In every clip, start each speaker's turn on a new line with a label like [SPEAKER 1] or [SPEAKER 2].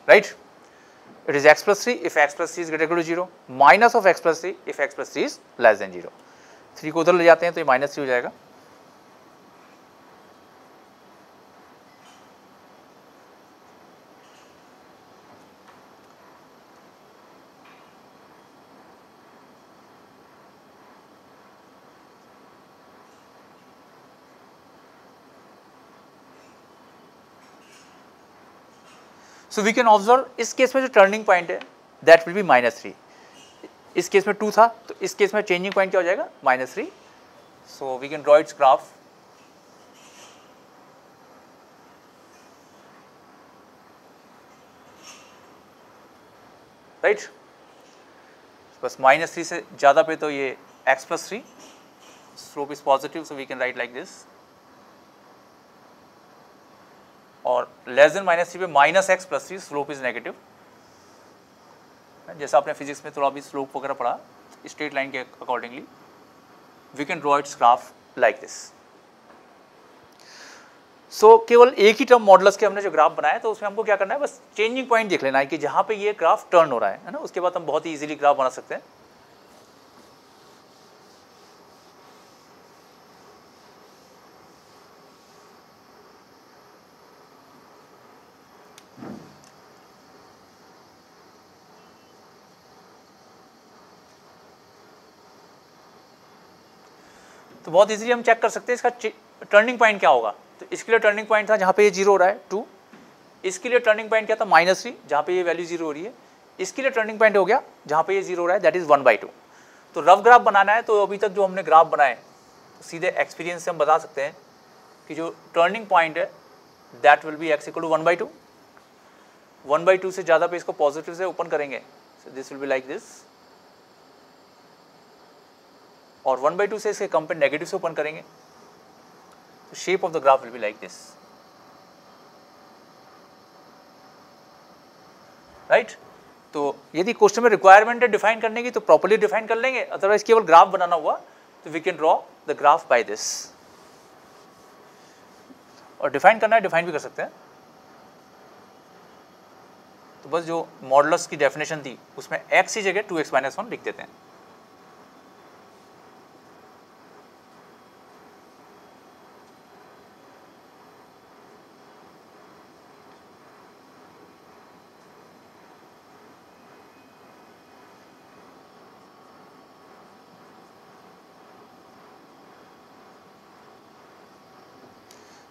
[SPEAKER 1] right? It is x plus 3 if x plus 3 is greater equal to 0, minus of x plus 3 if x plus 3 is less than 0. 3 को उधर ले जाते हैं तो ये -3 हो जाएगा. So we can observe इस केस में जो टर्निंग पॉइंट है that will be -3. इस केस में 2 था तो इस केस में चेंजिंग पॉइंट क्या हो जाएगा -3. So we can draw its graph. Right? बस -3 से ज़्यादा पे तो ये x plus 3, slope is positive, so we can write like this. और लेस देन -3 पे -x plus 3 slope is negative. जैसा आपने फिजिक्स में थोड़ा भी स्लोप वगैरह पढ़ा स्ट्रेट लाइन के accordingly we can draw its graph like this. So केवल एक ही टर्म मॉडुलस के हमने जो ग्राफ बनाया तो उसमें हमको क्या करना है, बस चेंजिंग पॉइंट देख लेना है कि जहाँ पे ये ग्राफ टर्न हो रहा है ना, उसके बाद हम बहुत ही इजीली ग्राफ बना सकते हैं. तो बहुत इजीली हम चेक कर सकते हैं इसका टर्निंग पॉइंट क्या होगा. तो इसके लिए टर्निंग पॉइंट था जहाँ पे ये 0 हो रहा है 2. इसके लिए टर्निंग पॉइंट क्या था -3 जहाँ पे ये वैल्यू 0 हो रही है. इसके लिए टर्निंग पॉइंट हो गया जहाँ पे ये 0 हो रहा है दैट इज़ 1/2. तो रफ ग्राफ बनाना है तो अभी तक जो हमने ग्राफ बनाए तो सीधे एक्सपीरियंस से हम बता सकते हैं कि जो टर्निंग पॉइंट है that will be x equal to 1/2. 1/2 से ज़्यादा पे इसको पॉजिटिव से ओपन करेंगे so this will be like this, और 1/2 से इसके कम पे नेगेटिव से ओपन करेंगे तो shape of the graph will be like this. Right? तो यदि क्वेश्चन में रिक्वायरमेंट है डिफाइन करने की तो प्रॉपर्ली डिफाइन कर लेंगे, अदरवाइज केवल ग्राफ बनाना हुआ तो we can draw the graph by this. और डिफाइन करना है डिफाइन भी कर सकते हैं. तो बस जो मॉडुलस की डेफिनेशन थी उसमें x की जगह 2x - 1 लिख देते हैं.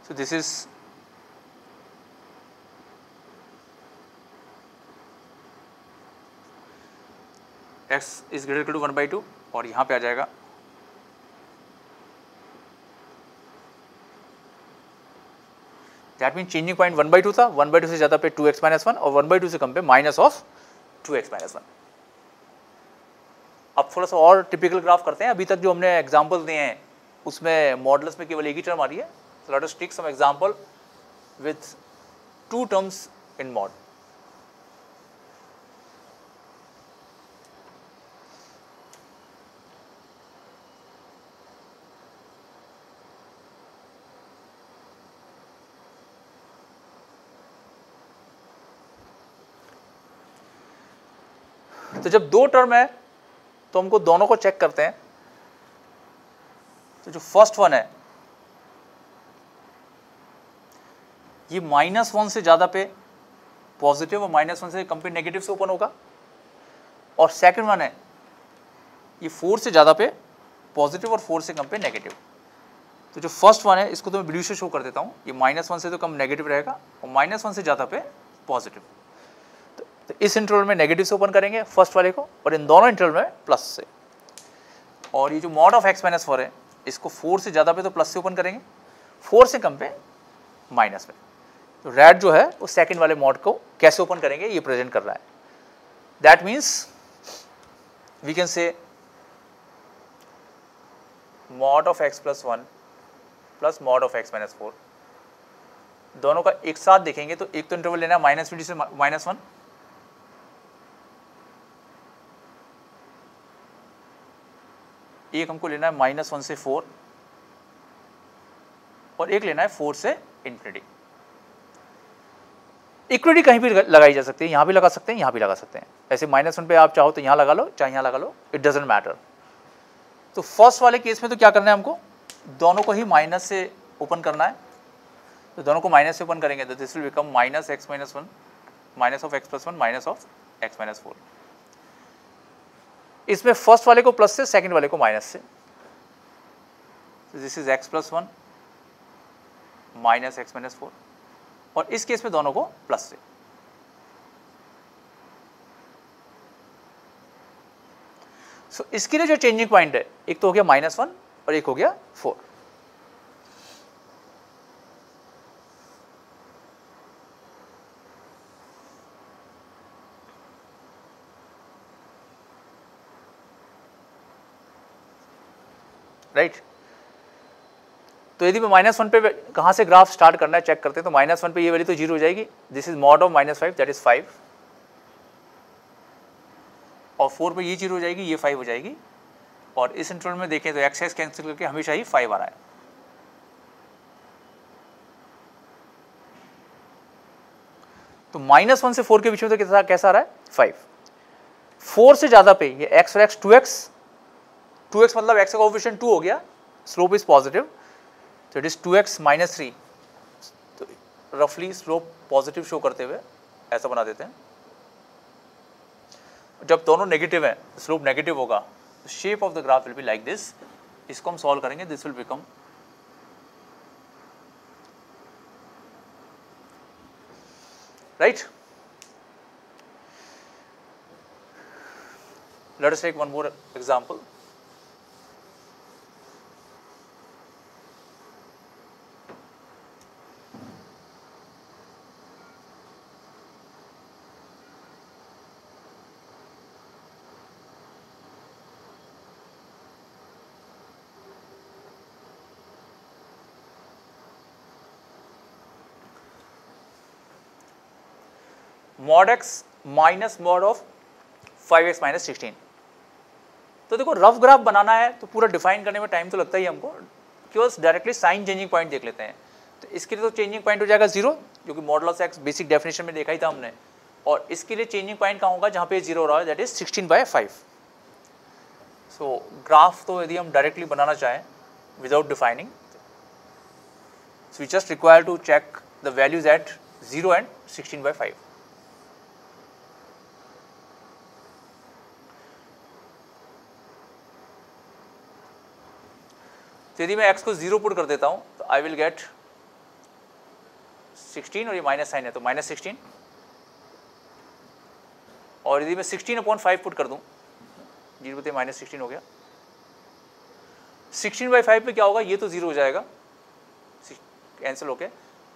[SPEAKER 1] So this is x is greater equal to 1/2 और यहाँ पे आ जाएगा दैट मीन चेंजिंग पॉइंट 1/2 था, 1/2 से ज़्यादा पे 2x - 1 और 1/2 से कम पे -2x - 1. अब थोड़ा सा और टिपिकल ग्राफ करते हैं. अभी तक जो हमने एग्जाम्पल दिए हैं उसमें मॉडुलस में केवल एक ही टर्म आ रही है. So let us take some example with 2 terms in mod. तो जब 2 टर्म है तो हमको दोनों को चेक करते हैं. तो जो फर्स्ट वन है ये -1 से ज़्यादा पे पॉजिटिव और -1 से कम पे नेगेटिव से ओपन होगा, और सेकंड वन है ये 4 से ज़्यादा पे पॉजिटिव और 4 से कम पे नेगेटिव. तो जो फर्स्ट वन है इसको तो मैं ब्लू से शो कर देता हूँ. ये -1 से तो कम नेगेटिव रहेगा और -1 से ज़्यादा पे पॉजिटिव. तो इस इंटरवल में नेगेटिव से ओपन करेंगे फर्स्ट वाले को और इन दोनों इंटरवल में प्लस से. और ये जो मॉड ऑफ x - 4 है इसको 4 से ज़्यादा पे तो प्लस से ओपन करेंगे, 4 से कम पे माइनस पे. तो रेड जो है वो सेकंड वाले मॉड को कैसे ओपन करेंगे ये प्रेजेंट कर रहा है. That means we can say mod of x + 1 plus mod of x - 4 दोनों का एक साथ देखेंगे तो एक तो इंटरवल लेना है -20 से -1, एक हमको लेना है -1 से 4 और एक लेना है 4 से इन्फिनिटी. इक्विटी कहीं भी लगाई जा सकती है, यहाँ भी लगा सकते हैं, यहाँ भी लगा सकते हैं। ऐसे -1 पे आप चाहो तो यहाँ लगा लो, चाहे यहाँ लगा लो, इट डजेंट मैटर। तो फर्स्ट वाले केस में तो क्या करना है हमको, दोनों को ही माइनस से ओपन करना है। तो दोनों को माइनस से ओपन करेंगे तो this will become -x-1 minus of x+1 minus of x-4। इसमें फर्स्ट वाले को प्लस से, सेकंड वाले को माइनस से। This is x+1 minus x-4 और इस केस में दोनों को प्लस से। सो इसके लिए जो चेंजिंग पॉइंट है, एक तो हो गया -1 और एक हो गया 4। राइट तो यदि मैं -1 पे कहाँ से ग्राफ स्टार्ट करना है चेक करते हैं, तो -1 पे ये वैल्यू तो 0 हो जाएगी। This is mod of -5 that is 5 और 4 पे ये 0 हो जाएगी, ये 5 हो जाएगी। और इस इंटरवल में देखें तो एक्स कैंसिल करके हमेशा ही 5 आ रहा है। तो -1 से 4 के बीच में तो कैसा आ रहा है 5। 4 से ज़्यादा पे ये x और x 2x मतलब x का कोएफिशिएंट 2 हो गया, स्लोप इज पॉजिटिव, तो इट इज 2x - 3। तो रफली स्लोप पॉजिटिव शो करते हुए ऐसा बना देते हैं। जब दोनों नेगेटिव हैं, स्लोप नेगेटिव होगा, तो shape of the graph will be like this. इसको हम सॉल्व करेंगे, this will become right. Let us take one more example. mod x minus mod of 5x - 16। तो देखो रफ ग्राफ बनाना है तो पूरा डिफाइन करने में टाइम तो लगता ही हमको, केवल डायरेक्टली साइन चेंजिंग पॉइंट देख लेते हैं। तो इसके लिए तो चेंजिंग पॉइंट हो जाएगा 0, जो कि मॉडुलस x बेसिक डेफिनेशन में देखा ही था हमने। और इसके लिए चेंजिंग पॉइंट कहाँ होगा, जहाँ पे 0 हो रहा है, दैट इज 16/5। सो ग्राफ तो यदि हम डायरेक्टली बनाना चाहें without defining, so we just require to check the values at 0 and 16/5. तो यदि मैं x को 0 पुट कर देता हूं तो आई विल गेट 16 और ये माइनस साइन है तो -16। और यदि मैं 16/5 पुट कर दूं, 0 पे -16 हो गया। 16/5 पे क्या होगा, ये तो 0 हो जाएगा कैंसिल होके,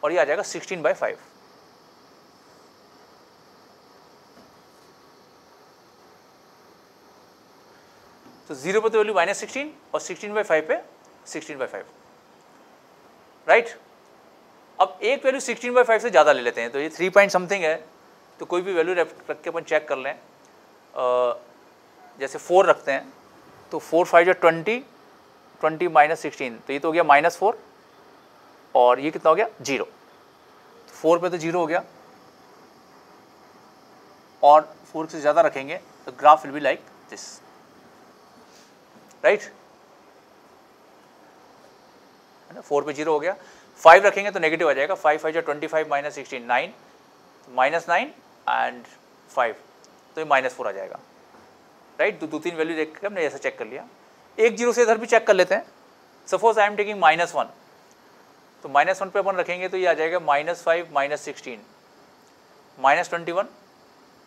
[SPEAKER 1] और ये आ जाएगा 16/5। तो 0 पे तो वैल्यू -16 और 16/5 पे 16/5, राइट। अब एक वैल्यू 16/5 से ज़्यादा ले लेते हैं, तो ये 3 पॉइंट समथिंग है, तो कोई भी वैल्यू रख के अपन चेक कर लें। जैसे 4 रखते हैं, तो 4 5 जो 20 -16, तो ये तो हो गया -4 और ये कितना हो गया 0। 4 पे तो 0 हो गया, और 4 से ज़्यादा रखेंगे तो graph will be like this, right. 4 पे 0 हो गया, 5 रखेंगे तो नेगेटिव आ जाएगा। 5 5 जो 25 -16 9 -9 एंड 5, तो ये -4 आ जाएगा, राइट। तो 2-3 वैल्यू देख के हमने ऐसा चेक कर लिया। एक 0 से इधर भी चेक कर लेते हैं। सपोज आई एम टेकिंग -1, तो -1 पे अपन रखेंगे तो ये आ जाएगा -5 -16 -21,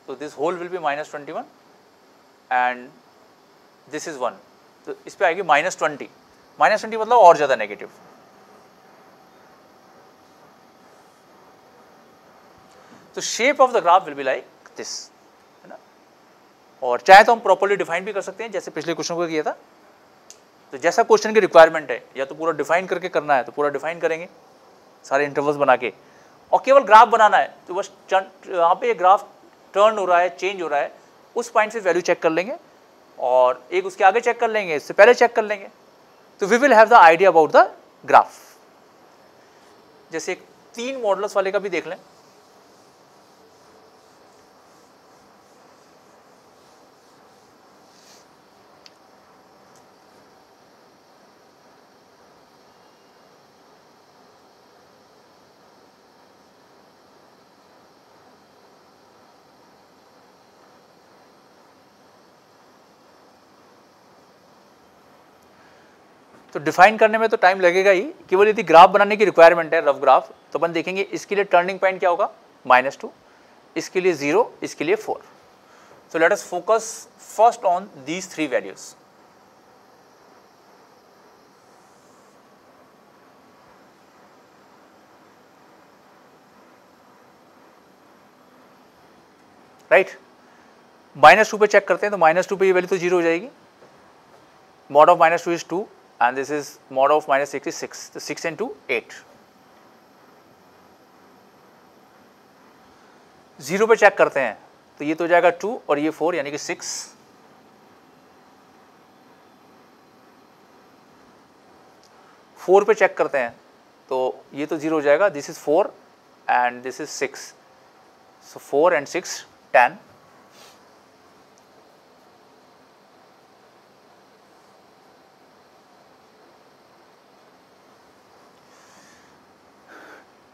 [SPEAKER 1] तो this whole will be -21 and this is 1, तो इस पे आएगी -20 मतलब और ज़्यादा नेगेटिव। तो shape of the graph will be like this, है ना। और चाहे तो हम प्रॉपर्ली डिफाइन भी कर सकते हैं, जैसे पिछले क्वेश्चन को किया था। तो जैसा क्वेश्चन की रिक्वायरमेंट है, या तो पूरा डिफाइन करके करना है तो पूरा डिफाइन करेंगे सारे इंटरवल्स बना के, और केवल ग्राफ बनाना है तो बस यहाँ पे ग्राफ टर्न हो रहा है, चेंज हो रहा है, उस पॉइंट से वैल्यू चेक कर लेंगे, और एक उसके आगे चेक कर लेंगे, इससे पहले चेक कर लेंगे, तो we will have the idea about the graph. जैसे एक 3 मॉडुलस वाले का भी देख लें। तो डिफाइन करने में तो टाइम लगेगा ही, केवल यदि ग्राफ बनाने की रिक्वायरमेंट है रफ ग्राफ, तो अपन देखेंगे इसके लिए टर्निंग पॉइंट क्या होगा -2, इसके लिए 0, इसके लिए 4. So let us focus first on these 3 values. Right, -2 पे चेक करते हैं, तो -2 पे ये वैल्यू तो 0 हो जाएगी. Mod of -2 is 2 and this is mod of -6 is 6, तो 6 and 2 8. 0 पे चेक करते हैं, तो ये तो हो जाएगा 2 और ये 4 यानी कि 6. 4 पे चेक करते हैं, तो ये तो 0 हो जाएगा, this is 4 and this is 6, so 4 and 6 10.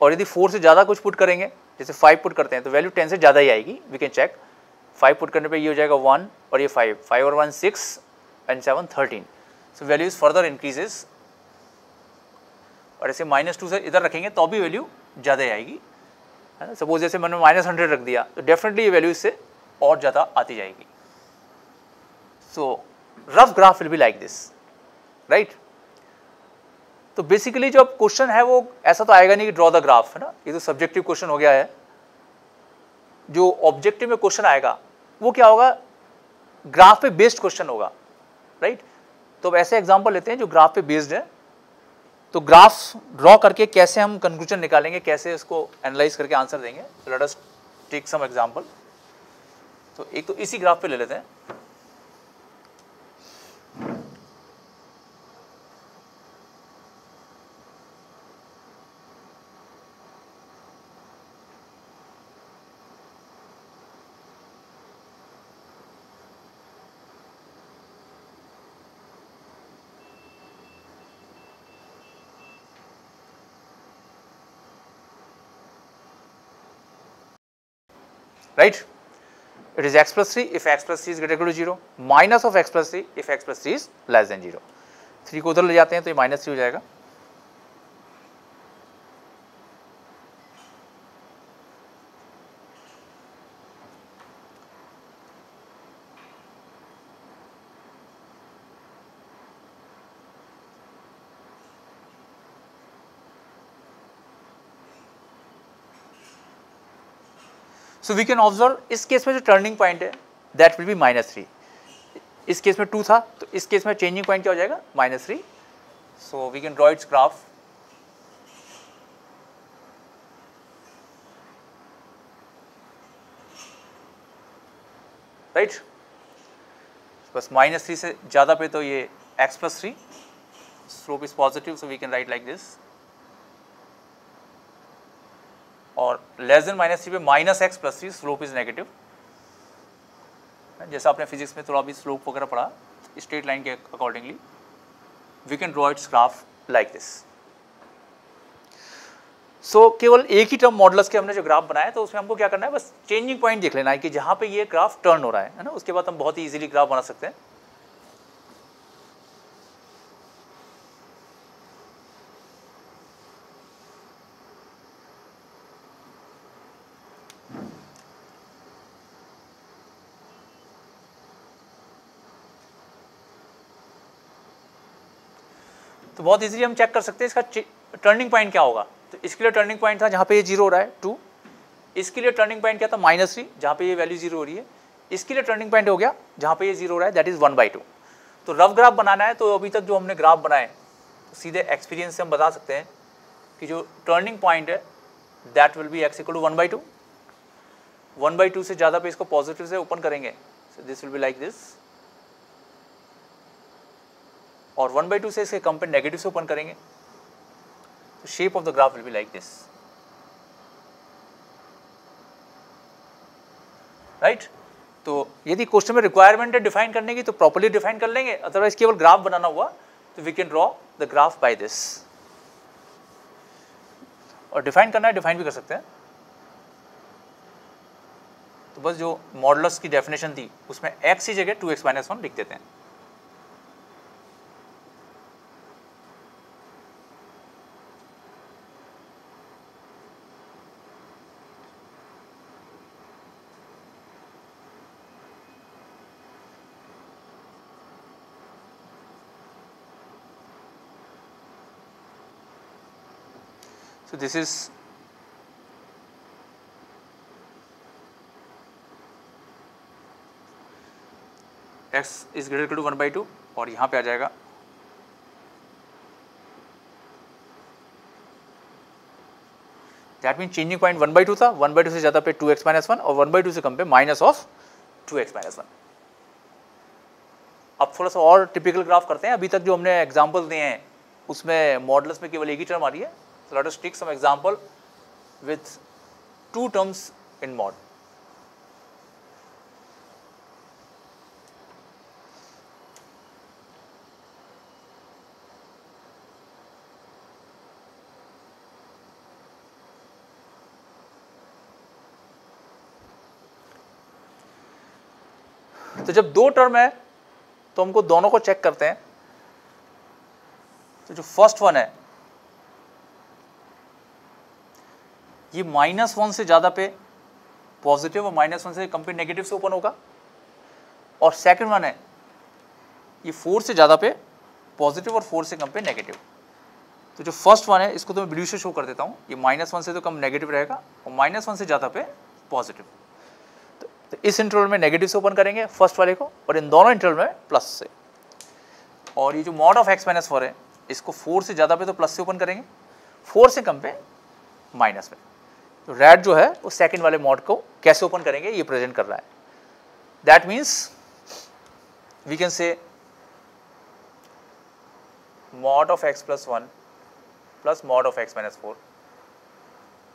[SPEAKER 1] और यदि 4 से ज़्यादा कुछ पुट करेंगे, जैसे 5 पुट करते हैं, तो वैल्यू 10 से ज़्यादा ही आएगी. We can check. 5 पुट करने पे ये हो जाएगा 1 और ये 5 और 1 6 and 7 13. So value is further increases. और ऐसे -2 से इधर रखेंगे तो भी वैल्यू ज़्यादा ही आएगी, है ना. सपोज जैसे मैंने -100 रख दिया, तो डेफिनेटली ये वैल्यू इससे और ज़्यादा आती जाएगी. सो rough graph will be like this, right. तो बेसिकली जो अब क्वेश्चन है वो ऐसा तो आएगा नहीं कि ड्रॉ द ग्राफ, है ना. ये तो सब्जेक्टिव क्वेश्चन हो गया है. जो ऑब्जेक्टिव में क्वेश्चन आएगा वो क्या होगा, ग्राफ पे बेस्ड क्वेश्चन होगा, राइट. तो अब ऐसे एग्जांपल लेते हैं जो ग्राफ पे बेस्ड है. तो ग्राफ ड्रॉ करके कैसे हम कंक्लूजन निकालेंगे, कैसे इसको एनालाइज करके आंसर देंगे. तो let us take some example. तो एक तो इसी ग्राफ पे ले लेते हैं. Right, it is x plus 3 if x plus 3 is greater to 0, minus of x plus 3 if x plus 3 is less than 0. 3 को उधर ले जाते हैं तो ये -3 हो जाएगा. सो वी कैन ऑब्जर्व, इस केस में जो टर्निंग पॉइंट है दैट विल बी -3. इस केस में 2 था, तो इस केस में चेंजिंग पॉइंट क्या हो जाएगा -3. So we can draw its graph. Right, बस -3 से ज़्यादा पे तो ये x plus 3, slope is positive, so we can write like this. और लेस देन -3 पे -x plus 3, slope is negative. जैसा आपने फिजिक्स में थोड़ा भी स्लोप वगैरह पढ़ा, स्ट्रेट लाइन के accordingly we can draw its graph like this. So केवल एक ही टर्म मॉडुलस के हमने जो ग्राफ बनाया, तो उसमें हमको क्या करना है, बस चेंजिंग पॉइंट देख लेना है कि जहाँ पे ये ग्राफ टर्न हो रहा है ना. उसके बाद हम बहुत ही इजीली ग्राफ बना सकते हैं. तो बहुत इजीली हम चेक कर सकते हैं इसका टर्निंग पॉइंट क्या होगा. तो इसके लिए टर्निंग पॉइंट था जहाँ पे ये 0 हो रहा है 2. इसके लिए टर्निंग पॉइंट क्या था -3, जहाँ पे ये वैल्यू 0 हो रही है. इसके लिए टर्निंग पॉइंट हो गया जहाँ पे ये 0 हो रहा है, दैट इज 1/2. तो रफ ग्राफ बनाना है, तो अभी तक जो हमने ग्राफ बनाए, तो सीधे एक्सपीरियंस से हम बता सकते हैं कि जो टर्निंग पॉइंट है दैट विल बी x = 1/2. 1/2 से ज़्यादा पे इसको पॉजिटिव से ओपन करेंगे, so this will be like this. और 1/2 से इसके कम पे नेगेटिव से ओपन करेंगे, तो shape of the graph will be like this. Right. तो यदि क्वेश्चन में रिक्वायरमेंट है डिफाइन करने की, तो प्रॉपर्ली डिफाइन कर लेंगे. अदरवाइज केवल ग्राफ बनाना हुआ, तो we can draw the graph by this. और डिफाइन करना है, डिफाइन भी कर सकते हैं. तो बस जो मॉडुलस की डेफिनेशन थी उसमें x की जगह 2x - 1 लिख देते हैं. So this is x is greater to 1/2 और यहाँ पे आ जाएगा दैट मीन चेंजिंग पॉइंट 1/2 था, 1/2 से ज़्यादा पे 2x - 1 और 1/2 से कम पे माइनस ऑफ 2x - 1। अब थोड़ा सा और टिपिकल ग्राफ करते हैं। अभी तक जो हमने एग्जांपल दिए हैं उसमें मॉडुलस में केवल एक ही टर्म आ रही है। So let us take some example with 2 terms in mod. तो जब 2 टर्म है तो हमको दोनों को चेक करते हैं। तो जो फर्स्ट वन है ये -1 से ज़्यादा पे पॉजिटिव और -1 से कम पे नेगेटिव से ओपन होगा, और सेकंड वन है ये 4 से ज़्यादा पे पॉजिटिव और 4 से कम पे नेगेटिव। तो जो फर्स्ट वन है इसको तो मैं ब्लू से शो कर देता हूँ। ये -1 से तो कम नेगेटिव रहेगा और -1 से ज़्यादा पे पॉजिटिव। तो इस इंटरवल में नेगेटिव से ओपन करेंगे फर्स्ट वाले को, और इन दोनों इंटरवल में प्लस से। और ये जो मॉड ऑफ x - 4 है इसको 4 से ज़्यादा पे तो प्लस से ओपन करेंगे, 4 से कम पे माइनस पे। तो रेड जो है वो सेकंड वाले मॉड को कैसे ओपन करेंगे ये प्रेजेंट कर रहा है। That means we can say mod of x + 1 plus mod of x - 4,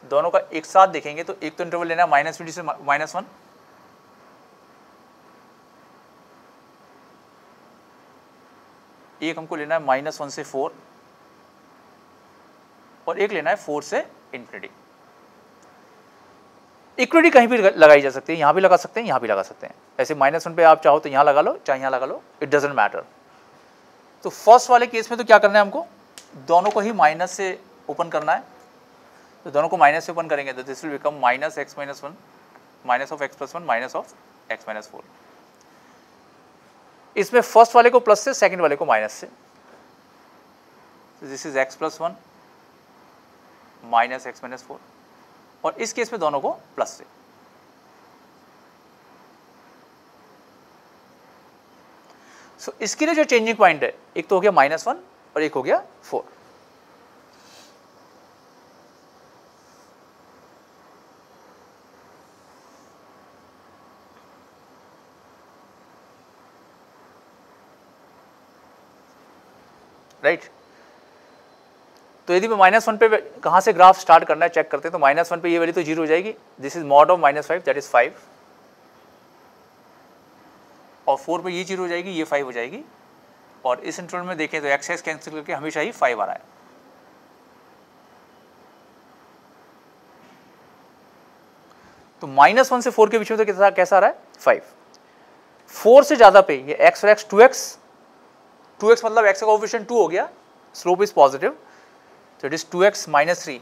[SPEAKER 1] दोनों का एक साथ देखेंगे तो एक तो इंटरवल लेना है -20 से -1, एक हमको लेना है -1 से 4, और एक लेना है 4 से इन्फिनिटी। इक्विटी कहीं भी लगाई जा सकती है, यहाँ भी लगा सकते हैं, यहाँ भी लगा सकते हैं। ऐसे -1 पे आप चाहो तो यहाँ लगा लो, चाहे यहाँ लगा लो, इट डजेंट मैटर। तो फर्स्ट वाले केस में तो क्या करना है हमको, दोनों को ही माइनस से ओपन करना है। तो दोनों को माइनस से ओपन करेंगे तो this will become -x - 1 minus of x + 1 minus of x - 4। इसमें फर्स्ट वाले को प्लस से, सेकंड वाले को माइनस से। This is x + 1 minus x - 4, और इस केस में दोनों को प्लस से। सो इसके लिए जो चेंजिंग पॉइंट है एक तो हो गया -1 और एक हो गया 4। राइट तो यदि मैं -1 पे कहाँ से ग्राफ स्टार्ट करना है चेक करते हैं, तो -1 पे ये वैल्यू तो 0 हो जाएगी। This is mod of -5 that is 5, और 4 पे ये 0 हो जाएगी, ये 5 हो जाएगी। और इस इंटरवल में देखें तो एक्स कैंसिल करके हमेशा ही 5 आ रहा है। तो -1 से 4 के बीच में तो कैसा आ रहा है 5। 4 से ज़्यादा पे ये x और x 2x मतलब x का कोएफिशिएंट 2 हो गया, स्लोप इज पॉजिटिव, तो इट इज 2x - 3।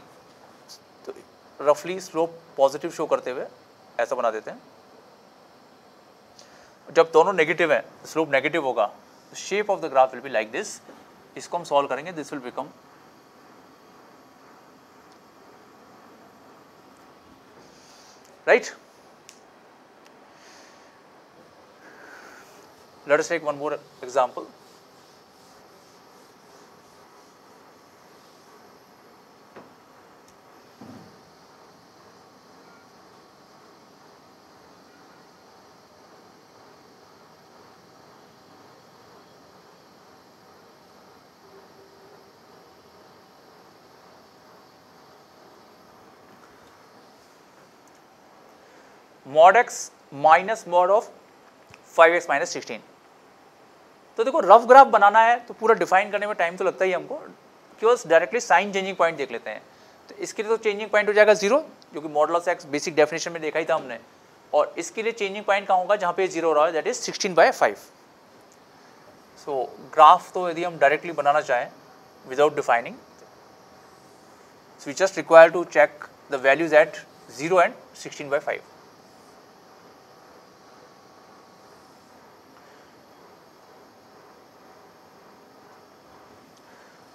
[SPEAKER 1] तो रफली स्लोप पॉजिटिव शो करते हुए ऐसा बना देते हैं। जब दोनों नेगेटिव हैं, स्लोप नेगेटिव होगा, तो shape of the graph will be like this. इसको हम सॉल्व करेंगे, this will become right. Let us take one more example. Mod x minus mod of 5x - 16। तो देखो रफ ग्राफ बनाना है तो पूरा डिफाइन करने में टाइम तो लगता ही हमको, केवल डायरेक्टली साइन चेंजिंग पॉइंट देख लेते हैं। तो इसके लिए तो चेंजिंग पॉइंट हो जाएगा 0, जो कि मॉडुलस x बेसिक डेफिनेशन में देखा ही था हमने। और इसके लिए चेंजिंग पॉइंट कहाँ होगा, जहाँ पे 0 हो रहा है, दैट इज 16/5। सो ग्राफ तो यदि हम डायरेक्टली बनाना चाहें without defining, so we just require to check the values at 0 and 16/5.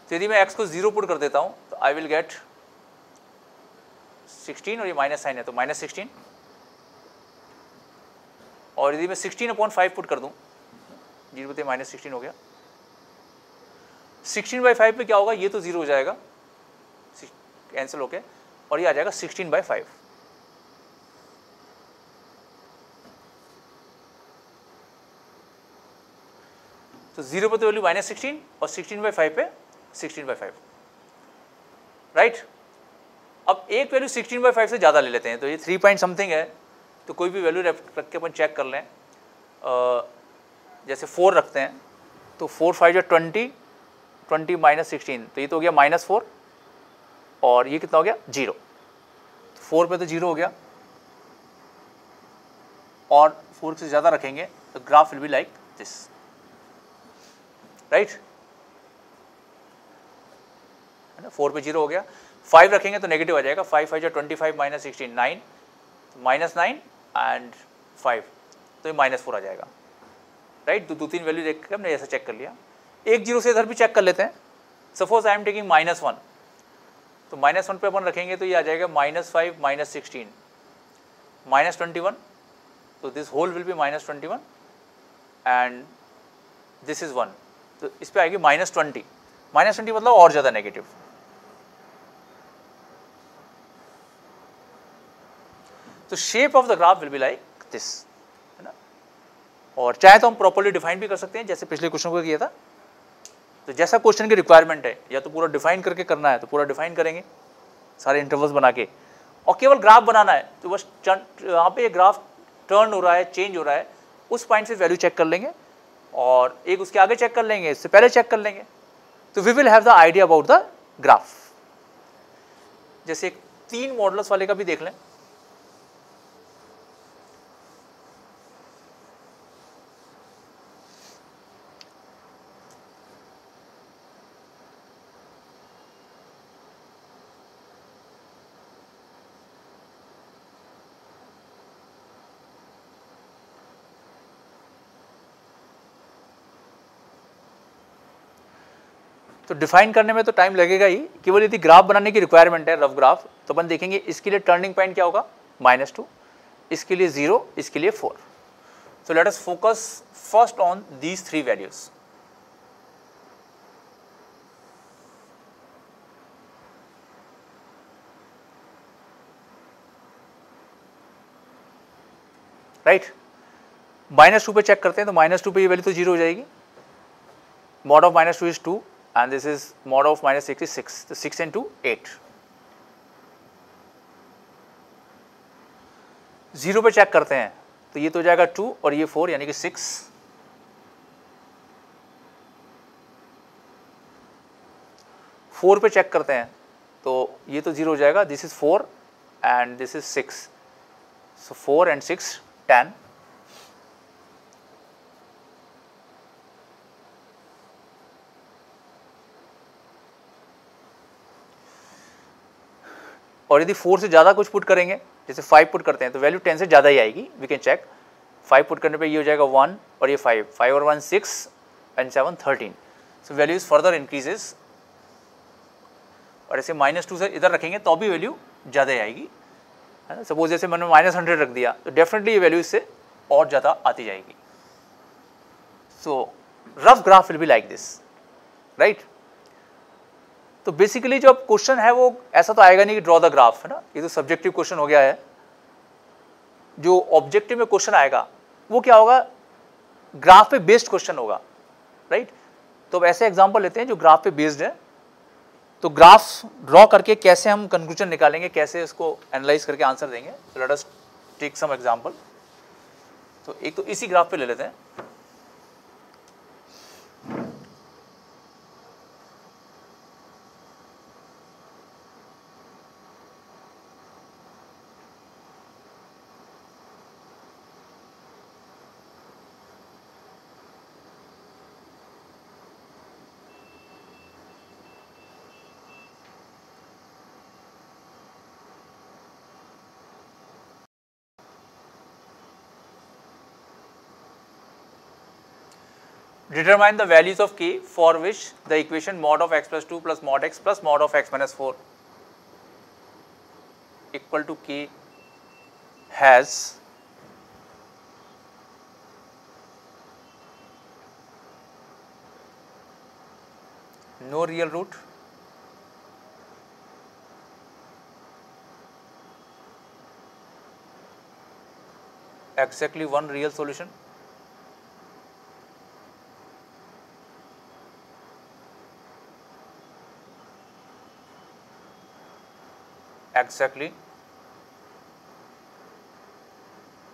[SPEAKER 1] तो यदि मैं x को 0 पुट कर देता हूँ तो आई विल गेट 16 और ये माइनस साइन है तो -16, और यदि मैं 16/5 पुट कर दूं 0 -16 हो गया। 16/5 पे क्या होगा, ये तो 0 हो जाएगा कैंसिल होके, और ये आ जाएगा 16/5। तो 0 पे तो वैल्यू -16 और 16/5 पे 16/5, राइट। अब एक वैल्यू 16/5 से ज़्यादा ले लेते हैं, तो ये 3 पॉइंट समथिंग है, तो कोई भी वैल्यू रख के अपन चेक कर लें। जैसे 4 रखते हैं तो 4 5 जो 20, 20 -16, तो ये तो हो गया -4, और ये कितना हो गया 0, 4 पे तो 0 हो गया, और 4 से ज़्यादा रखेंगे तो graph will be like this, right, है ना। 4 पे 0 हो गया, 5 रखेंगे तो नेगेटिव आ जाएगा, 5 5 जो 25 -16 9, -9 एंड 5, तो ये -4 आ जाएगा, राइट। तो 2-3 वैल्यू देख के हमने ऐसा चेक कर लिया। एक 0 से इधर भी चेक कर लेते हैं। सपोज आई एम टेकिंग -1, तो -1 पे अपन रखेंगे तो ये आ जाएगा -5 -16 -21, तो this whole will be -21 and this is 1, तो इस पे आएगी -20, -20 मतलब और ज़्यादा नेगेटिव। तो shape of the graph will be like this, है ना। और चाहे तो हम प्रॉपर्ली डिफाइन भी कर सकते हैं, जैसे पिछले क्वेश्चन को किया था। तो जैसा क्वेश्चन की रिक्वायरमेंट है, या तो पूरा डिफाइन करके करना है तो पूरा डिफाइन करेंगे सारे इंटरवल्स बना के, और केवल ग्राफ बनाना है तो बस यहाँ पे ग्राफ टर्न हो रहा है, चेंज हो रहा है, उस पॉइंट से वैल्यू चेक कर लेंगे, और एक उसके आगे चेक कर लेंगे, इससे पहले चेक कर लेंगे, तो we will have the idea about the graph. जैसे एक 3 मॉडल्स वाले का भी देख लें। तो डिफाइन करने में तो टाइम लगेगा ही, केवल यदि ग्राफ बनाने की रिक्वायरमेंट है, रफ ग्राफ, तो अपन देखेंगे इसके लिए टर्निंग पॉइंट क्या होगा -2, इसके लिए 0, इसके लिए 4। So let us focus first on these 3 values. Right, -2 पे चेक करते हैं, तो -2 पे ये वैल्यू तो 0 हो जाएगी। Mod of -2 is 2 and this is mod of -6 is 6, तो 6 and 2 8। 0 पे चेक करते हैं तो ये तो हो जाएगा 2 और ये 4 यानी कि 6। 4 पे चेक करते हैं तो ये तो 0 हो जाएगा, this is 4 and this is 6, so 4 and 6 10। और यदि 4 से ज़्यादा कुछ पुट करेंगे, जैसे 5 पुट करते हैं तो वैल्यू 10 से ज़्यादा ही आएगी, वी कैन चेक। 5 पुट करने पे ये हो जाएगा 1 और ये 5, 5 और 1 6 and 7 13, so value is further increases. और ऐसे -2 से इधर रखेंगे तो भी वैल्यू ज़्यादा ही आएगी, है ना। सपोज जैसे मैंने -100 रख दिया तो डेफिनेटली ये वैल्यू इससे और ज़्यादा आती जाएगी। सो rough graph will be like this, right. तो बेसिकली जो अब क्वेश्चन है वो ऐसा तो आएगा नहीं कि ड्रॉ द ग्राफ, है ना, ये तो सब्जेक्टिव क्वेश्चन हो गया है। जो ऑब्जेक्टिव में क्वेश्चन आएगा वो क्या होगा, ग्राफ पे बेस्ड क्वेश्चन होगा, राइट। तो अब ऐसे एग्जांपल लेते हैं जो ग्राफ पे बेस्ड है। तो ग्राफ ड्रॉ करके कैसे हम कंक्लूजन निकालेंगे, कैसे इसको एनालाइज करके आंसर देंगे, तो let us take some example. तो एक तो इसी ग्राफ पे ले लेते हैं। Determine the values of k for which the equation mod of x plus 2 plus mod x plus mod of x minus 4 equal to k has no real root, exactly one real solution, exactly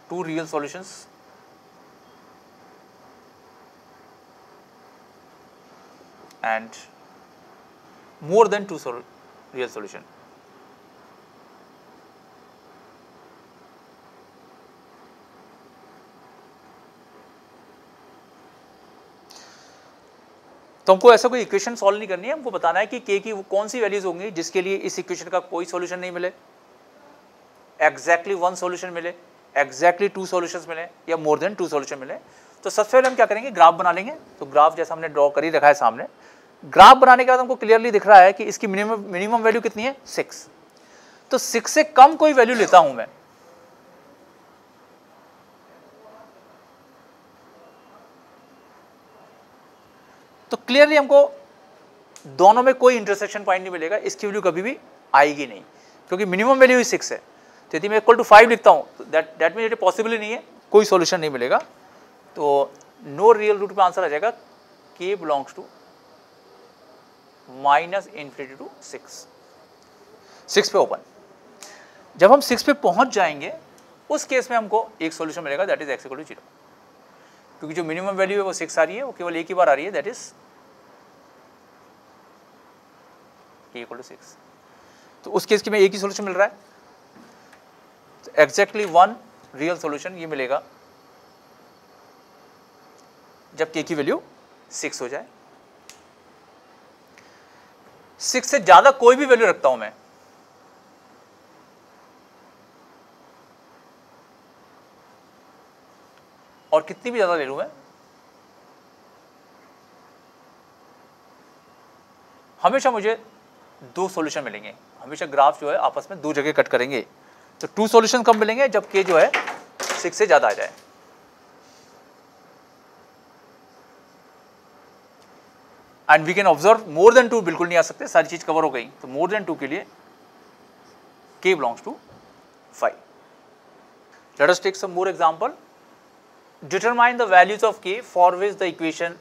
[SPEAKER 1] two real solutions, and more than two real solution. तो हमको ऐसा कोई equation solve नहीं करनी है, हमको बताना है कि k की वो कौन सी वैल्यूज होंगी जिसके लिए इस इक्वेशन का कोई सॉल्यूशन नहीं मिले, एग्जैक्टली वन सॉल्यूशन मिले, एग्जैक्टली टू सॉल्यूशंस मिले, या मोर देन टू सॉल्यूशन मिले। तो सबसे पहले हम क्या करेंगे, ग्राफ बना लेंगे। तो ग्राफ जैसा हमने ड्रॉ कर ही रखा है सामने। ग्राफ बनाने के बाद हमको क्लियरली दिख रहा है कि इसकी मिनिमम वैल्यू कितनी है, 6। तो 6 से कम कोई वैल्यू लेता हूं मैं, तो क्लियरली हमको दोनों में कोई इंटरसेक्शन पॉइंट नहीं मिलेगा, इसकी वैल्यू कभी भी आएगी नहीं, क्योंकि मिनिमम वैल्यू ही 6 है। तो यदि मैं इक्वल टू 5 लिखता हूं तो दैट मीन इट पॉसिबल ही नहीं है, कोई सॉल्यूशन नहीं मिलेगा। तो नो रियल रूट पे आंसर आ जाएगा k बिलोंग्स टू -∞ टू 6 पे ओपन। जब हम 6 पे पहुंच जाएंगे उस केस में हमको एक सॉल्यूशन मिलेगा, that is x equal to 0, क्योंकि जो मिनिमम वैल्यू है वो 6 आ रही है, वो केवल एक ही बार आ रही है, that is k equal to 6। तो उस केस के में एक ही सॉल्यूशन मिल रहा है, एग्जैक्टली वन रियल सॉल्यूशन ये मिलेगा जब k की वैल्यू 6 हो जाए। 6 से ज्यादा कोई भी वैल्यू रखता हूं मैं, और कितनी भी ज्यादा ले लूं मैं, हमेशा मुझे दो सॉल्यूशन मिलेंगे। हमेशा ग्राफ जो है आपस में दो जगह कट करेंगे। तो टू सॉल्यूशन कब मिलेंगे, जब k जो है 6 से ज्यादा आ जाए। And we can observe more than 2 बिल्कुल नहीं आ सकते, सारी चीज कवर हो गई। तो मोर देन 2 के लिए k belongs to 5। Let us take some more example. Determine the values of k for which the equation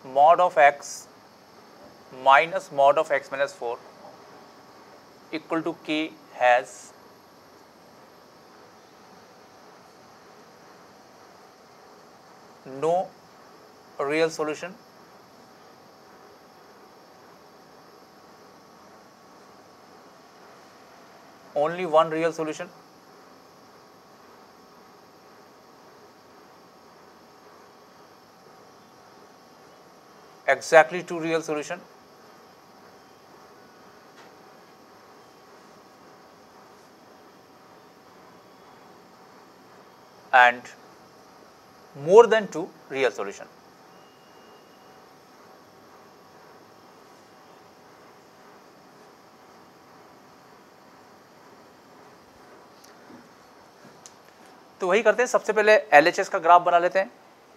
[SPEAKER 1] mod of x minus mod of x minus 4 equal to k has no real solution, only one real solution, exactly two real solution, and more than two real solution. तो वही करते हैं, सबसे पहले LHS का graph बना लेते हैं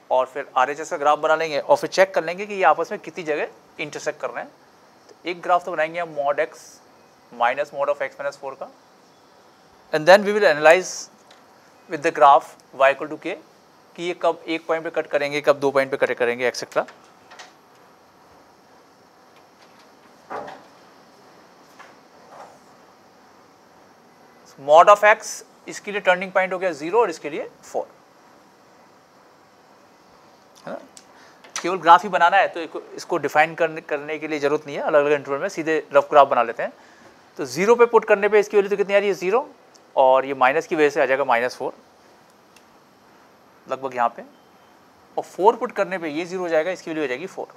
[SPEAKER 1] और फिर RHS का ग्राफ बना लेंगे और फिर चेक कर लेंगे कि ये आपस में कितनी जगह इंटरसेक्ट कर रहे हैं। तो एक ग्राफ तो बनाएंगे हम mod x माइनस mod of x minus 4 का, and then we will analyse with the graph y equal to k कि ये कब एक पॉइंट पे कट करेंगे, कब दो पॉइंट पे कट करेंगे, एक्सेट्रा। mod of x इसके लिए टर्निंग पॉइंट हो गया 0 और इसके लिए 4, है ना। केवल ग्राफ ही बनाना है तो इसको डिफाइन करने के लिए जरूरत नहीं है, अलग अलग इंटरवल में सीधे रफ ग्राफ बना लेते हैं। तो 0 पे पुट करने पे इसकी वैल्यू तो कितनी आ रही है, 0, और ये माइनस की वजह से आ जाएगा -4 लगभग यहाँ पे, और 4 पुट करने पे ये 0 हो जाएगा, इसकी वैल्यू हो जाएगी 4।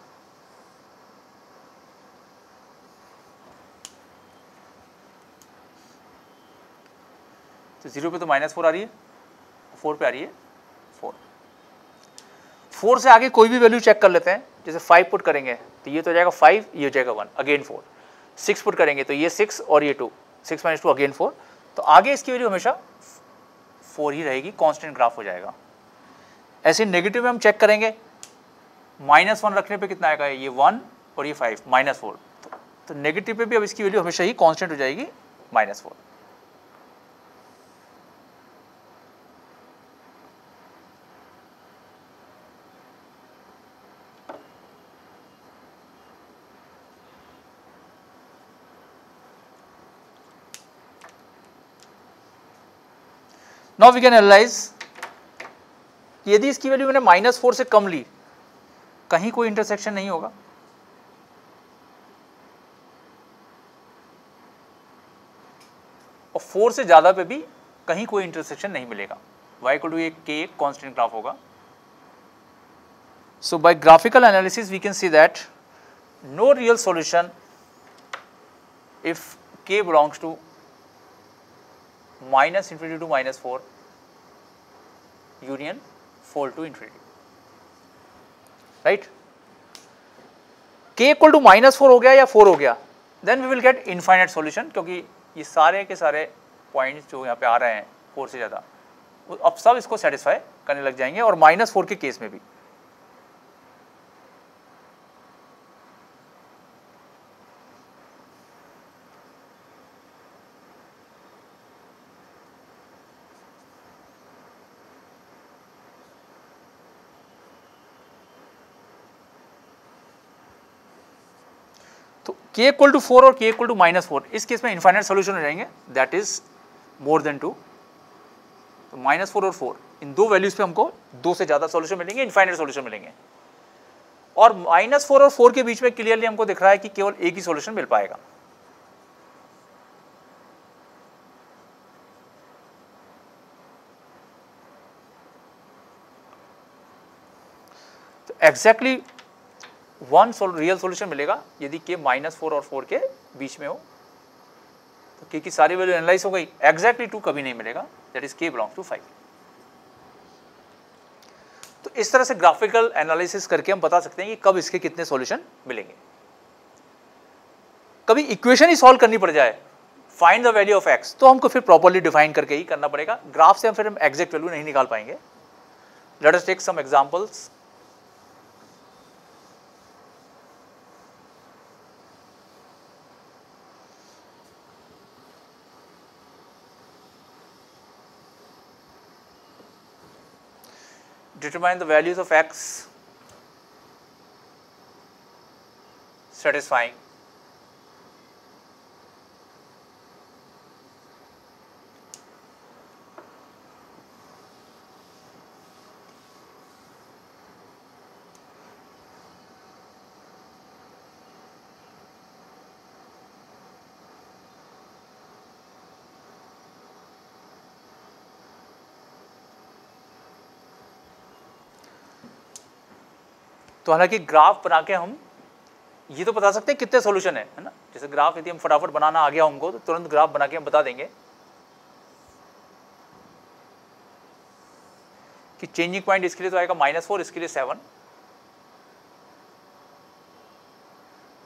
[SPEAKER 1] तो 0 पे तो -4 आ रही है, 4 पे आ रही है 4। 4 से आगे कोई भी वैल्यू चेक कर लेते हैं, जैसे 5 पुट करेंगे तो ये तो हो जाएगा 5, ये हो जाएगा 1, अगेन 4। 6 पुट करेंगे तो ये 6 और ये 2, 6 माइनस 2 अगेन 4, तो आगे इसकी वैल्यू हमेशा 4 ही रहेगी, कांस्टेंट ग्राफ हो जाएगा। ऐसे नेगेटिव में हम चेक करेंगे, -1 रखने पे कितना आएगा, ये 1 और ये 5, -4, तो नेगेटिव पे भी अब इसकी वैल्यू हमेशा ही कांस्टेंट हो जाएगी, -4। नाउ वी कैन एनालाइज, यदि इसकी वैल्यू मैंने -4 से कम ली, कहीं कोई इंटरसेक्शन नहीं होगा, और 4 से ज्यादा पे भी कहीं कोई इंटरसेक्शन नहीं मिलेगा, y इक्वल टू ये k एक कांस्टेंट ग्राफ होगा। So by graphical analysis we can see that no real solution if k belongs to -infinity to -4 union 4 to infinity, right. k equal to -4 हो गया या 4 हो गया, then we will get infinite solution, क्योंकि ये सारे के सारे पॉइंट्स जो यहाँ पे आ रहे हैं 4 से ज़्यादा, अब सब इसको सेटिस्फाई करने लग जाएंगे, और -4 के केस में भी। तो k इक्वल टू 4 और k इक्वल टू -4, इस केस में इनफाइनाइट सॉल्यूशन हो जाएंगे, दैट इज मोर देन 2। तो -4 और 4 इन दो वैल्यूज पे हमको 2 से ज़्यादा सॉल्यूशन मिलेंगे, इनफाइनाइट सॉल्यूशन मिलेंगे। और -4 और 4 के बीच में क्लियरली हमको दिख रहा है कि केवल एक ही सॉल्यूशन मिल पाएगा। तो एग्जैक्टली वन रियल सॉल्यूशन मिलेगा यदि k -4 और 4 के बीच में हो, तो k की सारी वैल्यू एनालाइज हो गई, एग्जैक्टली 2 कभी नहीं मिलेगा, that is k belongs to 5। तो इस तरह से ग्राफिकल एनालिसिस करके हम बता सकते हैं कि कब इसके कितने सॉल्यूशन मिलेंगे। कभी इक्वेशन ही सॉल्व करनी पड़ जाए, find the value of x, तो हमको फिर प्रॉपर्ली डिफाइन करके ही करना पड़ेगा, ग्राफ से हम फिर एग्जैक्ट वैल्यू नहीं निकाल पाएंगे। Let us take some examples. Determine the values of x satisfying तो हालांकि ग्राफ बना के हम ये तो बता सकते हैं कितने सॉल्यूशन है ना। जैसे ग्राफ यदि हम फटाफट बनाना आ गया हमको, तो तुरंत ग्राफ बना के हम बता देंगे कि चेंजिंग पॉइंट इसके लिए तो आएगा -4, इसके लिए 7,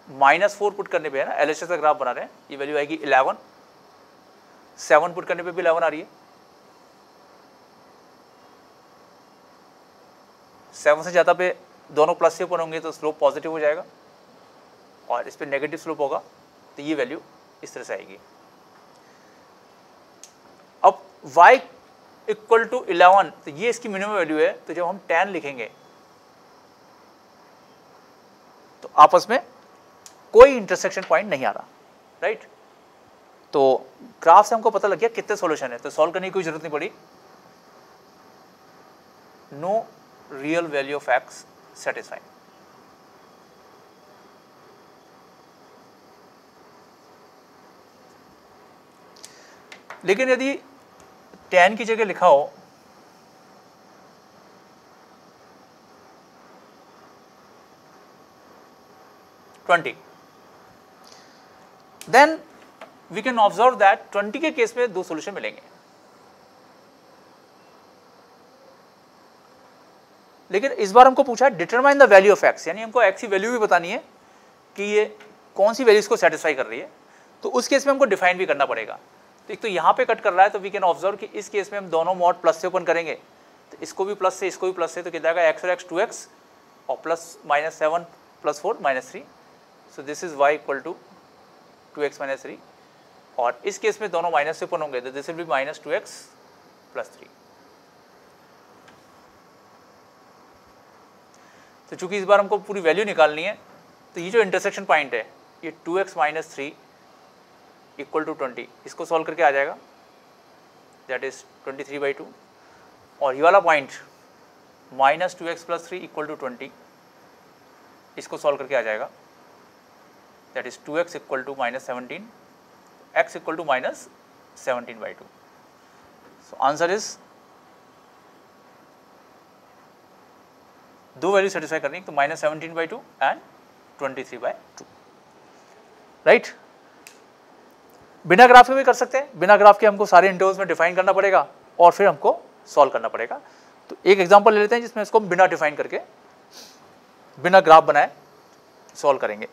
[SPEAKER 1] -4 पुट करने पे है ना, एलएचएस का ग्राफ बना रहे हैं, ये वैल्यू आएगी 11, 7 पुट करने पे भी 11 आ रही है, 7 से ज़्यादा पे दोनों प्लस से ऊपर होंगे तो स्लोप पॉजिटिव हो जाएगा, और इस पे नेगेटिव स्लोप होगा, तो ये वैल्यू इस तरह से आएगी। अब y इक्वल टू 11, तो ये इसकी मिनिमम वैल्यू है, तो जब हम 10 लिखेंगे तो आपस में कोई इंटरसेक्शन पॉइंट नहीं आ रहा, राइट। तो ग्राफ से हमको पता लग गया कितने सॉल्यूशन है, तो सॉल्व करने की कोई जरूरत नहीं पड़ी। No real value of x satisfying। लेकिन यदि 10 की जगह लिखा हो twenty, then we can observe that 20 के केस में 2 सॉल्यूशन मिलेंगे। लेकिन इस बार हमको पूछा determine the value of x, यानी हमको x की वैल्यू भी बतानी है कि ये कौन सी वैल्यूज को सेटिस्फाई कर रही है, तो उस केस में हमको डिफाइन भी करना पड़ेगा। तो एक तो यहाँ पे कट कर रहा है, तो वी कैन ऑब्जर्व कि इस केस में हम दोनों मॉड प्लस से ओपन करेंगे, तो इसको भी प्लस से इसको भी प्लस से, तो कितना आएगा x और x 2x और plus -7 + 4 -3, so this is y equal to 2x - 3, और इस केस में दोनों माइनस से ओपन होंगे, तो दिस विल बी -2x + 3। तो चूंकि इस बार हमको पूरी वैल्यू निकालनी है, तो ये जो इंटरसेक्शन पॉइंट है ये 2x - 3 इक्वल टू 20, इसको सॉल्व करके आ जाएगा, दैट इज 23/2, और ये वाला पॉइंट -2x + 3 इक्वल टू 20, इसको सॉल्व करके आ जाएगा, that is 2x equal to -17, x equal to -17/2। So answer is, दो वैल्यू सेटिस्फाई करनी है, तो -17/2 एंड 23/2, राइट। बिना ग्राफ के भी कर सकते हैं, बिना ग्राफ के हमको सारे इंटरवल्स में डिफाइन करना पड़ेगा और फिर हमको सॉल्व करना पड़ेगा। तो एक एग्जांपल ले लेते हैं जिसमें इसको बिना डिफाइन करके, बिना ग्राफ बनाए सॉल्व करेंगे।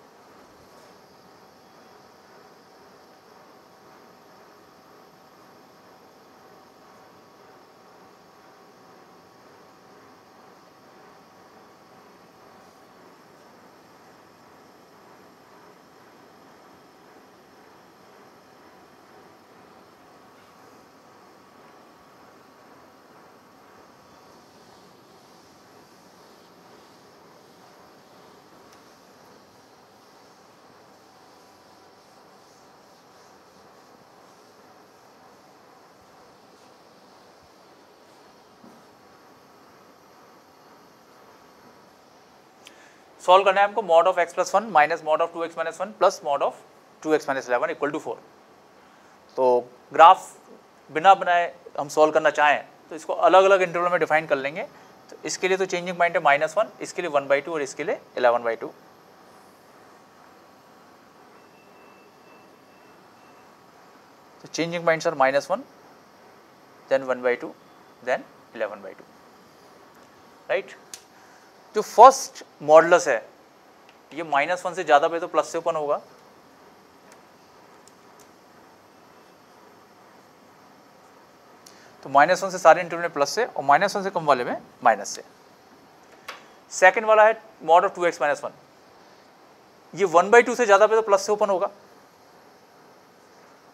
[SPEAKER 1] सॉल्व करना है हमको mod of x + 1 minus mod of 2x - 1 plus mod of 2x - 11 equal to 4। तो ग्राफ बिना बनाए हम सॉल्व करना चाहें तो इसको अलग अलग इंटरवल में डिफाइन कर लेंगे। तो इसके लिए तो चेंजिंग पॉइंट है -1, इसके लिए 1/2 और इसके लिए 11/2। तो changing points are -1, then 1/2, then 11/2, right. जो फर्स्ट मॉडुलस है ये -1 से ज़्यादा पे तो प्लस से ओपन होगा, तो -1 से सारे इंटरवल में प्लस से और -1 से कम वाले में माइनस से। सेकंड वाला है मॉड ऑफ 2x - 1, ये 1/2 से ज़्यादा पे तो प्लस से ओपन होगा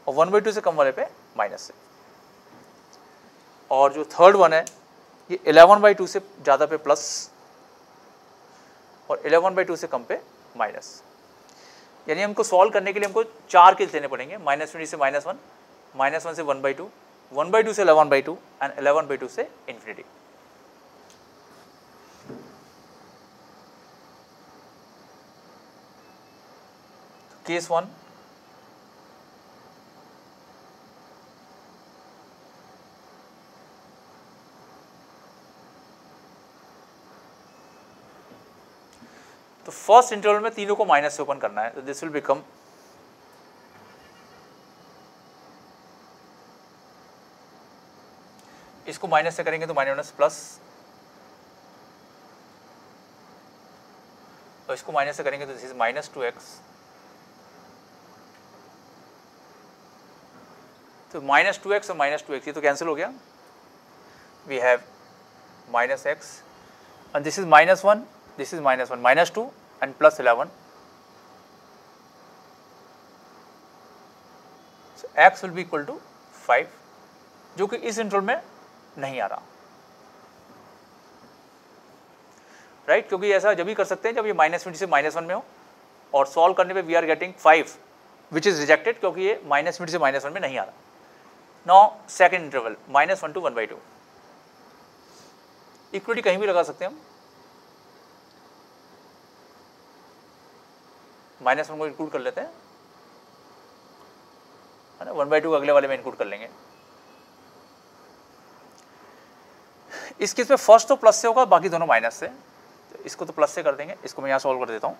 [SPEAKER 1] और 1/2 से कम वाले पे माइनस से। और जो थर्ड वन है ये 11/2 से ज़्यादा पे प्लस और 11/2 से कम पे माइनस। यानी हमको सॉल्व करने के लिए हमको 4 केस लेने पड़ेंगे, -20 से -1, -1 से 1/2, 1/2 से 11/2 एंड 11/2 से इन्फिनिटी। केस 1, तो फर्स्ट इंटरवल में तीनों को माइनस से ओपन करना है, तो दिस विल बिकम इसको माइनस से करेंगे तो माइनस प्लस, और इसको माइनस से करेंगे तो दिस इज -2x, तो -2x और -2x ये तो कैंसिल हो गया, we have -x and this is -1, this is -1, -2 and +11, so x will be equal to 5, जो कि इस इंटरवल में नहीं आ रहा, राइट क्योंकि ऐसा जब भी कर सकते हैं जब ये -20 से -1 में हो, और सॉल्व करने पे we are getting 5 which is rejected क्योंकि ये -20 से -1 में नहीं आ रहा। Now second interval -1 to 1/2, equality कहीं भी लगा सकते हैं हम, -1 को इंक्लूड कर लेते हैं, है ना, 1/2 अगले वाले में इंक्लूड कर लेंगे। इस केस में फर्स्ट तो प्लस से होगा, बाकी दोनों माइनस से, तो इसको तो प्लस से कर देंगे, इसको मैं यहाँ सॉल्व कर देता हूँ,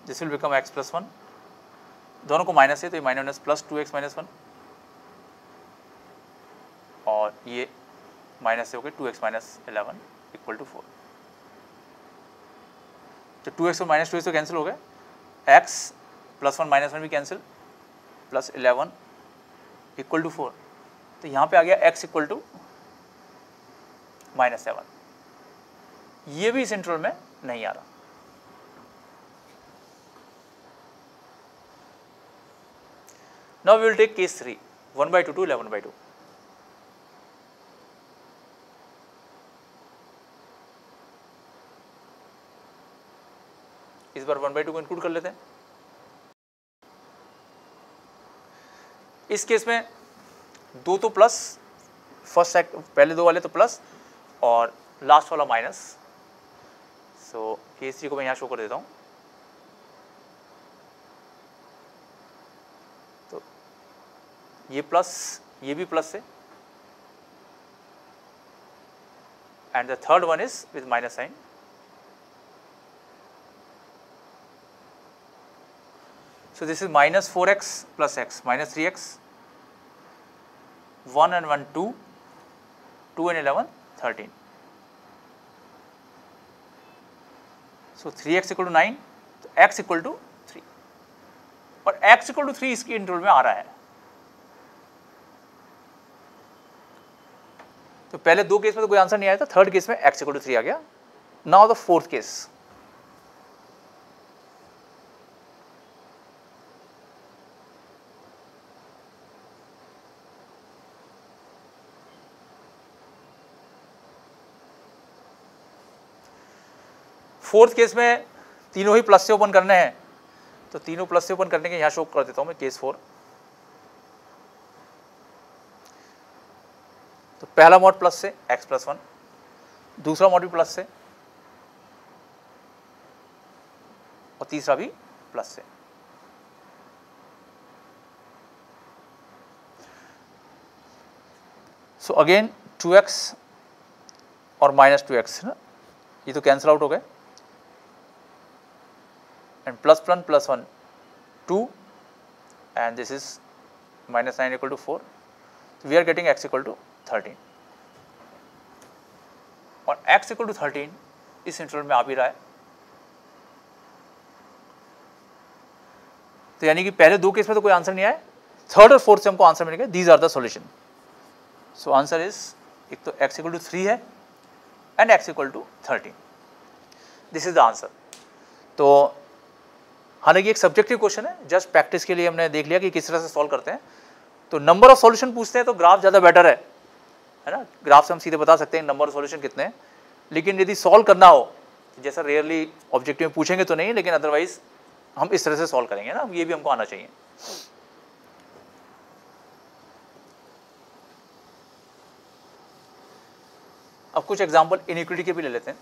[SPEAKER 1] दिस विल बिकम x + 1, दोनों को माइनस है तो ये माइनस प्लस 2x - 1, और ये माइनस से हो गए 2x - 11 इक्वल टू 4। तो 2x और माइनस 2x तो कैंसिल हो गए, x +1 -1 भी कैंसिल, प्लस 11 इक्वल टू 4, तो यहाँ पे आ गया x इक्वल टू -7। ये भी इस इंटरवल में नहीं आ रहा। Now we will take case 3, 1/2 to 11/2। इस बार 1/2 को इंक्लूड कर लेते हैं। इस केस में दो तो प्लस, फर्स्ट पहले दो वाले तो प्लस और लास्ट वाला माइनस। सो केस 3 को मैं यहाँ शो कर देता हूँ। तो ये प्लस, ये भी प्लस है, and the third one is with minus sign. So this is -4x plus x, -3x, 1 and 1 2, 2 and 11 13. So 3x equal to 9, तो x equal to 3, और x equal to 3 इसके इंटरवल में आ रहा है। तो पहले दो केस में तो कोई आंसर नहीं आया था, थर्ड केस में x equal to 3 आ गया। Now the fourth case, fourth case में तीनों ही प्लस से ओपन करने हैं, तो तीनों प्लस से ओपन करने के यहाँ शो कर देता हूँ मैं केस 4। तो पहला मॉड प्लस से x + 1, दूसरा मॉड भी प्लस से, और तीसरा भी प्लस से। सो अगेन 2x और -2x ना, ये तो कैंसिल आउट हो गए, and +1 + 1 2, and this is -9 equal to 4, so we are getting x equal to 13, और x equal to 13 इस इंटरवल में आ भी रहा है। तो यानी कि पहले दो केस में तो कोई आंसर नहीं आया, थर्ड और फोर्थ से हमको आंसर मिल गया। These are the solution. So answer is, एक तो x equal to 3 है and x equal to 13, this is the answer. तो हालांकि एक सब्जेक्टिव क्वेश्चन है, जस्ट प्रैक्टिस के लिए हमने देख लिया कि किस तरह से सॉल्व करते हैं। तो नंबर ऑफ सॉल्यूशन पूछते हैं तो ग्राफ ज़्यादा बेटर है ना, ग्राफ से हम सीधे बता सकते हैं नंबर ऑफ सॉल्यूशन कितने हैं। लेकिन यदि सॉल्व करना हो, जैसा रेयरली ऑब्जेक्टिव में पूछेंगे तो नहीं, लेकिन अदरवाइज हम इस तरह से सॉल्व करेंगे ना, ये भी हमको आना चाहिए। अब कुछ एग्जाम्पल इनइक्विटी के भी ले लेते हैं।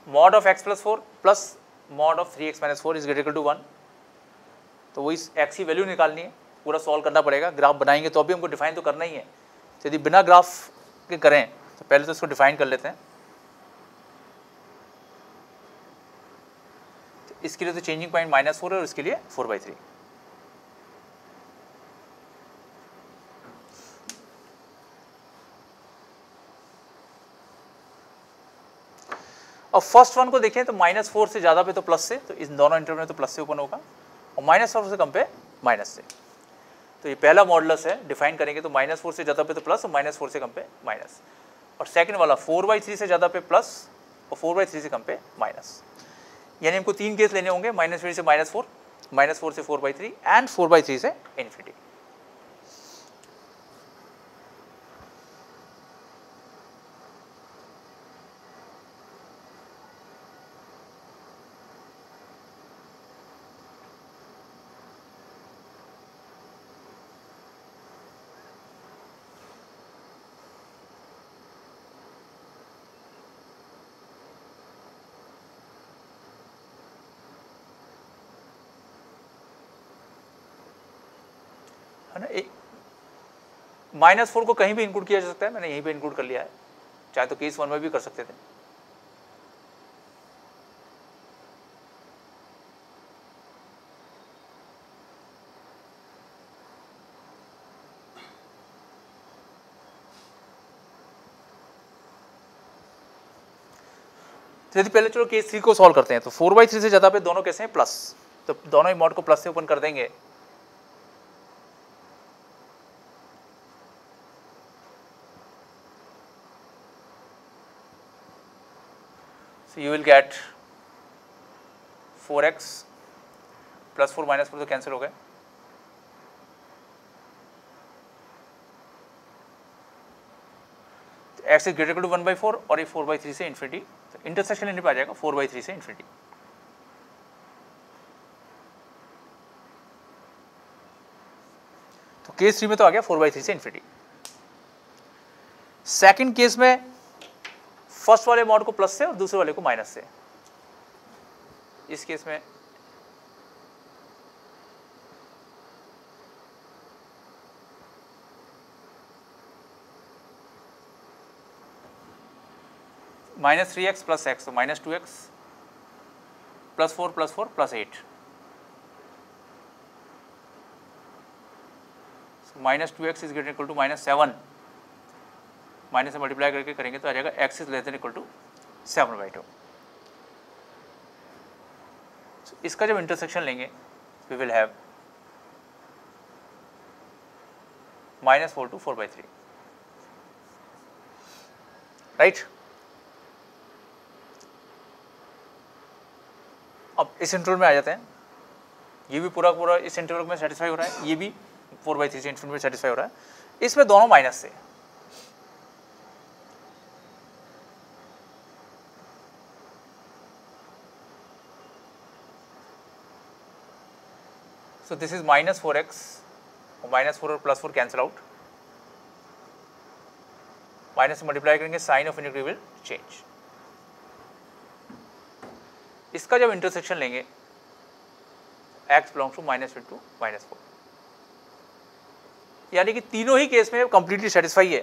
[SPEAKER 1] mod of x + 4 plus mod of 3x - 4 is greater to 1। तो वो इस x की वैल्यू निकालनी है, पूरा सॉल्व करना पड़ेगा। ग्राफ बनाएंगे तो अभी हमको डिफाइन तो करना ही है। तो यदि बिना ग्राफ के करें तो पहले तो इसको डिफाइन कर लेते हैं। तो इसके लिए तो चेंजिंग पॉइंट -4 है और इसके लिए 4/3। अब फर्स्ट वन को देखें तो -4 से ज़्यादा पे तो प्लस से, तो इस दोनों इंटरवल में तो प्लस से ओपन होगा, और -4 से कम पे माइनस से। तो ये पहला मॉडुलस है, डिफाइन करेंगे तो -4 से ज़्यादा पे तो प्लस और -4 से कम पे माइनस। और सेकंड वाला 4/3 से ज़्यादा पे प्लस और 4/3 से कम पे माइनस। यानी हमको तीन केस लेने होंगे, -3 से -4, -4 से 4/3 एंड 4/3 से इन्फिनिटी। है ना। -4 को कहीं भी इंक्लूड किया जा सकता है, मैंने यहीं पे इंक्लूड कर लिया है, चाहे तो केस 1 में भी कर सकते थे। तो यदि पहले चलो केस 3 को सॉल्व करते हैं, तो 4/3 से ज़्यादा पे दोनों कैसे हैं प्लस, तो दोनों ही मॉड को प्लस से ओपन कर देंगे। So you will get 4x +4 -4 तो कैंसिल हो गए, x इज ग्रेटर टू 1/4 और ये 4/3 से इन्फिनिटी, तो इंटरसेक्शन लेने पे आ जाएगा 4/3 से इन्फिनिटी। तो केस 3 में तो आ गया 4/3 से इन्फिनिटी। सेकंड केस में फर्स्ट वाले मॉड को प्लस से और दूसरे वाले को माइनस से। इस केस में -3x + x, तो -2x +4 +4 +8, -2x is greater equal to -7, minus से मल्टीप्लाई करके करेंगे तो आ जाएगा x is less than equal to 7/2। इसका जब इंटरसेक्शन लेंगे we will have -4 to 4/3, right. अब इस इंटरवल में आ जाते हैं, ये भी पूरा इस इंटरवल में सेटिस्फाई हो रहा है, ये भी 4/3 से इन्फिनिटी में सेटिस्फाई हो रहा है, इसमें दोनों माइनस से। So this is -4x, -4 और +4 कैंसिल आउट, माइनस से मल्टीप्लाई करेंगे sign of inequality will change. इसका जब इंटरसेक्शन लेंगे x बिलोंग्स टू -3 to -4, यानी कि तीनों ही केस में कंप्लीटली सेटिस्फाई है,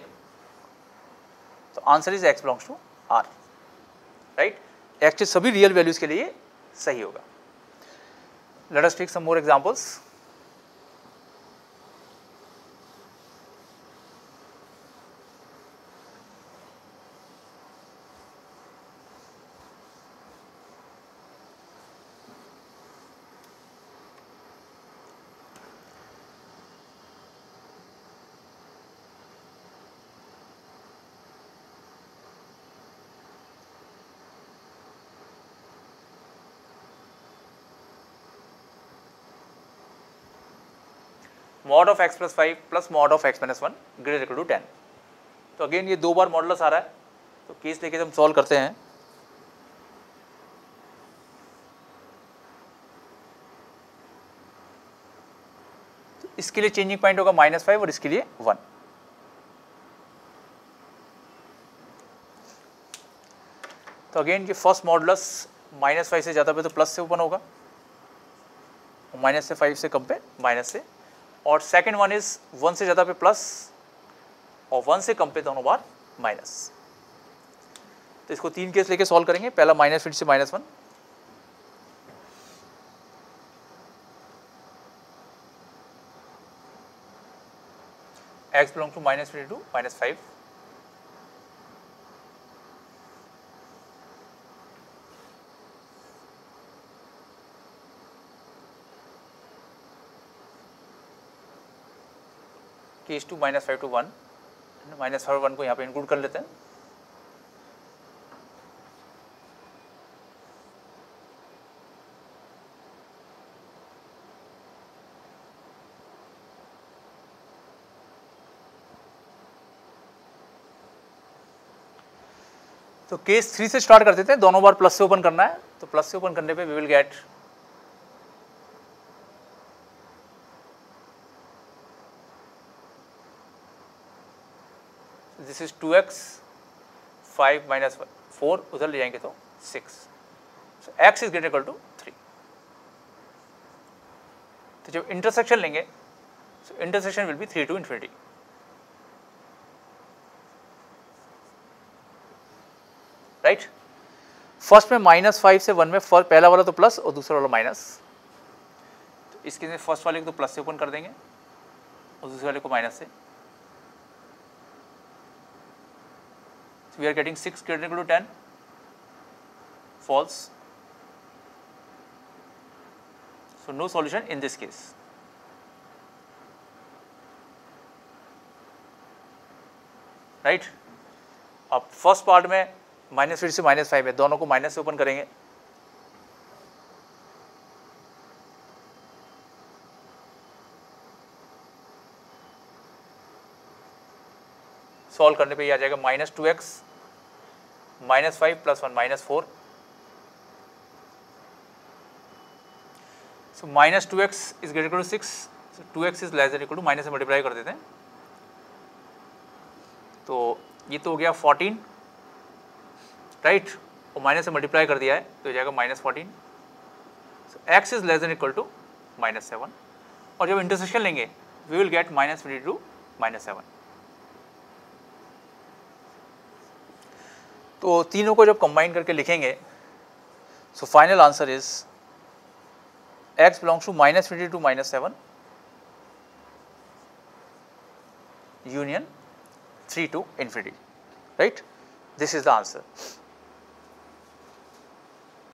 [SPEAKER 1] तो answer is x belongs to r, right. x के सभी रियल वैल्यूज के लिए सही होगा। Let us take some more examples. mod of x + 5 plus mod of x - 1 greater equal to 10। तो अगेन ये 2 बार मॉडुलस आ रहा है, तो केस लेके हम सॉल्व करते हैं। तो इसके लिए चेंजिंग पॉइंट होगा -5 और इसके लिए 1। तो अगेन ये फर्स्ट मॉडुलस -5 से ज़्यादा पे तो प्लस से ओपन होगा, माइनस से 5 से कम पे माइनस से, और सेकेंड वन इज 1 से ज़्यादा पे प्लस और 1 से कम पे दोनों बार माइनस। तो इसको 3 केस लेके सॉल्व करेंगे। पहला -5 से -1, x belong to -3 to -5, case 2 -5 to 1, -5 और 1 को यहाँ पे इंक्लूड कर लेते हैं। तो केस 3 से स्टार्ट कर देते हैं, दोनों बार प्लस से ओपन करना है, तो प्लस से ओपन करने पे we will get this is 2x, 5 - 4 उधर ले जाएंगे तो 6, so x is greater equal to 3। तो जब इंटरसेक्शन लेंगे So intersection will be 3 to infinity. Right first में -5 से 1 में फर्स्ट पहला वाला तो प्लस और दूसरा वाला माइनस, तो इसके फर्स्ट वाले को तो प्लस से ओपन कर देंगे और दूसरे वाले को माइनस से. We are getting 6 greater than equal to 10. False. So no solution in this case. Right अब फर्स्ट पार्ट में -3 से -5 है, दोनों को माइनस से ओपन करेंगे. सॉल्व करने पे ये आ जाएगा -2x -5 + 1 -4. So -2x is greater to 6. So 2x is less than equal to minus से मल्टीप्लाई कर देते हैं, तो ये तो हो गया 14 राइट, और माइनस से मल्टीप्लाई कर दिया है तो हो जाएगा -14. So x is less than equal to -7, और जब इंटरसेक्शन लेंगे वी विल गेट -22 टू -7. तो तीनों को जब कंबाइन करके लिखेंगे so final answer is x belongs to -22 to -7 union 3 to infinity. Right, this is the answer.